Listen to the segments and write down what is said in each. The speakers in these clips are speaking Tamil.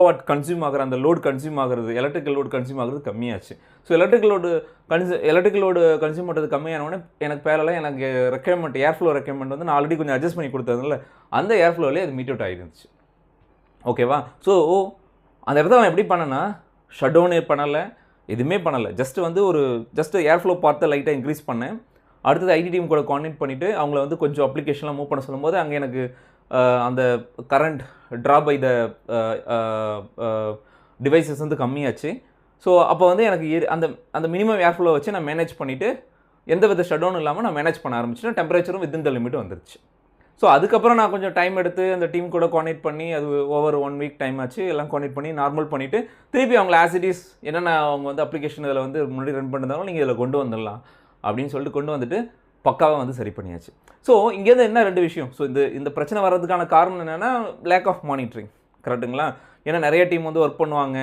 வாட் கன்சியூம் ஆகிற அந்த லோட் கன்சியூம் ஆகிறது, எலக்ட்ரிக்கல் லோட் கன்சியூம் ஆகிறது கம்மியாச்சு. ஸோ எலக்ட்ரிக்கல் லோடு கன்சியூம் பண்ணுறது கம்மியானோடனே எனக்கு பேரலாக எனக்கு ரெக்யர்மெண்ட் ஏர் ஃப்ளோ ரெக்யர்மெண்ட் வந்து நான் ஆல்ரெடி கொஞ்சம் அட்ஜஸ்ட் பண்ணி கொடுத்ததுனால அந்த ஏர் ஃப்ளோவிலே அது மீட் அவுட் ஆகிருந்துச்சு. ஓகேவா? ஸோ அந்த இடத்துல நான் எப்படி பண்ணேன்னா, ஷட் டவுனே பண்ணலை, எதுவுமே பண்ணலை. ஜஸ்ட் ஏர் ஃப்ளோ பார்த்து லைட்டாக இன்க்ரீஸ் பண்ணேன். அடுத்தது ஐடி டீம் கூட கோஆர்டினேட் பண்ணிவிட்டு அவங்கள வந்து கொஞ்சம் அப்ளிகேஷன்லாம் மூவ் பண்ண சொல்லும்போது அங்கே எனக்கு அந்த current draw by the devices வந்து கம்மியாச்சு. ஸோ அப்போ வந்து எனக்கு அந்த அந்த மினிமம் ஏர் ஃப்ளோ வச்சு நான் மேனேஜ் பண்ணிவிட்டு எந்த வித ஷட் டவுன் இல்லாமல் நான் மேனேஜ் பண்ண ஆரம்பிச்சிட்டேன். டெம்பரேச்சரும் வித்தின் த லிமிட் வந்துருச்சு. ஸோ அதுக்கப்புறம் நான் கொஞ்சம் டைம் எடுத்து அந்த டீம் கூட கோஆர்டினேட் பண்ணி அது ஓவர் 1 வீக் டைம் ஆச்சு. எல்லாம் கோஆர்டினேட் பண்ணி நார்மல் பண்ணிவிட்டு திருப்பி அவங்கள ஆஸ் இட் இஸ் என்னென்ன அவங்க வந்து அப்ளிகேஷன் இதில் வந்து முன்னாடி ரன் பண்ணியிருந்தாலும் நீங்கள் இதில் கொண்டு வந்துடலாம் அப்படின்னு சொல்லிட்டு கொண்டு வந்துட்டு பக்காவாக வந்து சரி பண்ணியாச்சு. ஸோ இங்கேருந்து என்ன 2 விஷயம். ஸோ இந்த பிரச்சனை வர்றதுக்கான காரணம் என்னென்னா லேக் ஆஃப் மானிட்டரிங். கரெக்டுங்களா? ஏன்னா நிறைய டீம் வந்து ஒர்க் பண்ணுவாங்க.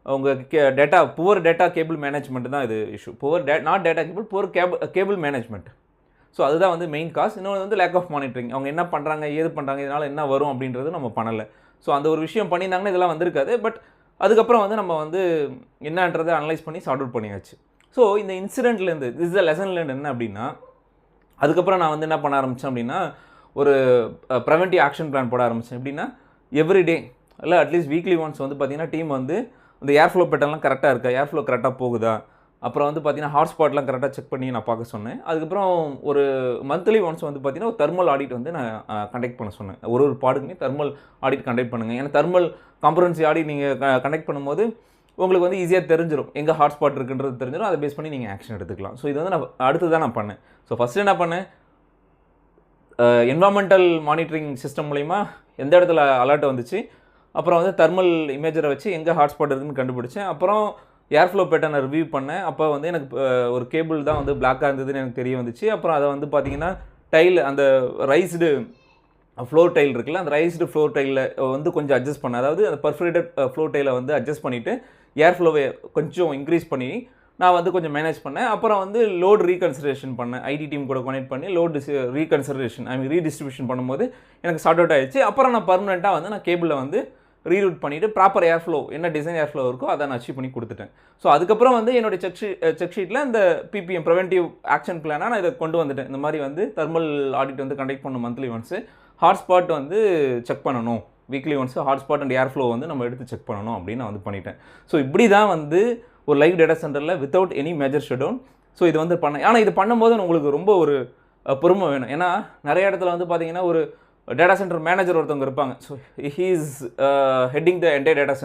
அவங்க புவர் டேட்டா கேபிள் மேனேஜ்மெண்ட் தான் இது issue. Not data cable, poor cable management. So அதுதான் வந்து மெயின் காஸ். இன்னொன்று வந்து லேக் ஆஃப் மானிட்டரிங். அவங்க என்ன பண்ணுறாங்க, ஏது பண்ணுறாங்க, இதனால் என்ன வரும் அப்படின்றது நம்ம பண்ணலை. ஸோ அந்த ஒரு விஷயம் பண்ணியிருந்தாங்கன்னா இதெல்லாம் வந்திருக்காது. பட் அதுக்கப்புறம் வந்து நம்ம வந்து என்னன்றதை அனலைஸ் பண்ணி சார்ட் அவுட் பண்ணியாச்சு. ஸோ இந்த இன்சிடென்ட்லேருந்து இஸ் த லெசன் லேர்ன்ட் என்ன அப்படின்னா, அதுக்கப்புறம் நான் வந்து என்ன பண்ண ஆரம்பித்தேன் அப்படின்னா, ஒரு ப்ரிவென்டிவ் ஆக்ஷன் பிளான் போட ஆரம்பித்தேன். எப்படின்னா எவ்ரிடே இல்லை அட்லீஸ்ட் வீக்லி ஒன்ஸ் வந்து பார்த்திங்கன்னா டீம் வந்து இந்த ஏர் ஃப்ளோ பேட்டர்ன்லாம் கரெக்டாக இருக்கா, ஏர் ஃப்ளோ கரெக்டாக போகுதா, அப்புறம் வந்து பார்த்திங்கன்னா ஹாட்ஸ்பாட்லாம் கரெக்டாக செக் பண்ணி நான் பார்க்க சொன்னேன். அதுக்கப்புறம் ஒரு மந்த்லி ஒன்ஸ் வந்து பார்த்திங்கன்னா ஒரு தெர்மல் ஆடிட் வந்து நான் கண்டக்ட் பண்ண சொன்னேன். ஒரு பாடுக்குமே தெர்மல் ஆடிட் கண்டக்ட் பண்ணுங்கள். ஏன்னா தெர்மல் காம்ப்ரஹென்சிவ் ஆடிட் நீங்கள் கண்டக்ட் பண்ணும்போது உங்களுக்கு வந்து ஈஸியாக தெரிஞ்சிடும், எங்கே ஹாட்ஸ்பாட் இருக்குன்றது தெரிஞ்சிடும். அதை பேஸ் பண்ணி நீங்கள் ஆக்ஷன் எடுத்துக்கலாம். ஸோ இது வந்து நான் அடுத்து தான் நான் பண்ணேன். ஸோ ஃபஸ்ட்டு என்ன பண்ணேன், என்வரான்மெண்டல் மானிட்டரிங் சிஸ்டம் மூலிமா எந்த இடத்துல அலர்ட் வந்துச்சு, அப்புறம் வந்து தெர்மல் இமேஜரை வச்சு எங்கே ஹாட்ஸ்பாட் இருக்குதுன்னு கண்டுபிடிச்சேன். அப்புறம் ஏர் ஃப்ளோ பேட்டர்னை ரிவ்யூ பண்ணேன். அப்போ வந்து எனக்கு ஒரு கேபிள் தான் வந்து பிளாக்காக இருந்ததுன்னு எனக்கு தெரிய வந்துச்சு. அப்புறம் அதை வந்து பார்த்திங்கன்னா அந்த ரைஸ்டு ஃப்ளோர் டைல் இருக்குல்ல, அந்த ரைஸ்டு ஃப்ளோர் டைலில் வந்து கொஞ்சம் அட்ஜஸ்ட் பண்ணேன். அதாவது அந்த பர்ஃபரேட்டட் ஃப்ளோர் டைலை வந்து அட்ஜஸ்ட் பண்ணிவிட்டு ஏர் ஃப்ளோவை கொஞ்சம் இன்க்ரீஸ் பண்ணி நான் வந்து கொஞ்சம் மேனேஜ் பண்ணேன். அப்புறம் வந்து லோட் ரீகன்சிடரேஷன் பண்ணேன். ஐடி டீம் கூட கனெக்ட் பண்ணி லோட் ரீகன்சிடரேஷன் ரீடிஸ்ட்ரிபியூஷன் பண்ணும்போது எனக்கு சார்ட் அவுட் ஆகிடுச்சு. அப்புறம் நான் பர்மனெண்ட்டாக வந்து நான் கேபிளில் வந்து ரீரூட் பண்ணிவிட்டு ப்ராப்பர் ஏர் ஃப்ளோ என்ன டிசைன் ஏர் ஃப்ளோ இருக்கோ அதை நான் அச்சீவ் பண்ணி கொடுத்துட்டேன். ஸோ அதுக்கப்புறம் வந்து என்னுடைய செக் ஷீட்டில் இந்த பிபிஎம் ப்ரிவென்டிவ் ஆக்ஷன் பிளானாக நான் இதை கொண்டு வந்துட்டேன். இந்த மாதிரி வந்து தெர்மல் ஆடிட் வந்து கண்டக்ட் பண்ணணும் மந்த்லி ஒன்ஸு, ஹாட்ஸ்பாட் வந்து செக் பண்ணணும் weekly once, hotspot and air flow வந்து நம்ம எடுத்து செக் பண்ணணும் அப்படின்னு நான் வந்து பண்ணிட்டேன். ஸோ இப்படி தான் வந்து ஒரு லைவ் டேட்டா சென்டரில் without any major shut down so இது வந்து பண்ணேன். ஆனால் இது பண்ணும்போது உங்களுக்கு ரொம்ப ஒரு பொறுமை வேணும். ஏன்னா நிறைய இடத்துல வந்து பார்த்தீங்கன்னா ஒரு டேட்டா சென்டர் மேனேஜர் ஒருத்தவங்க இருப்பாங்க. So he is heading the entire data centre.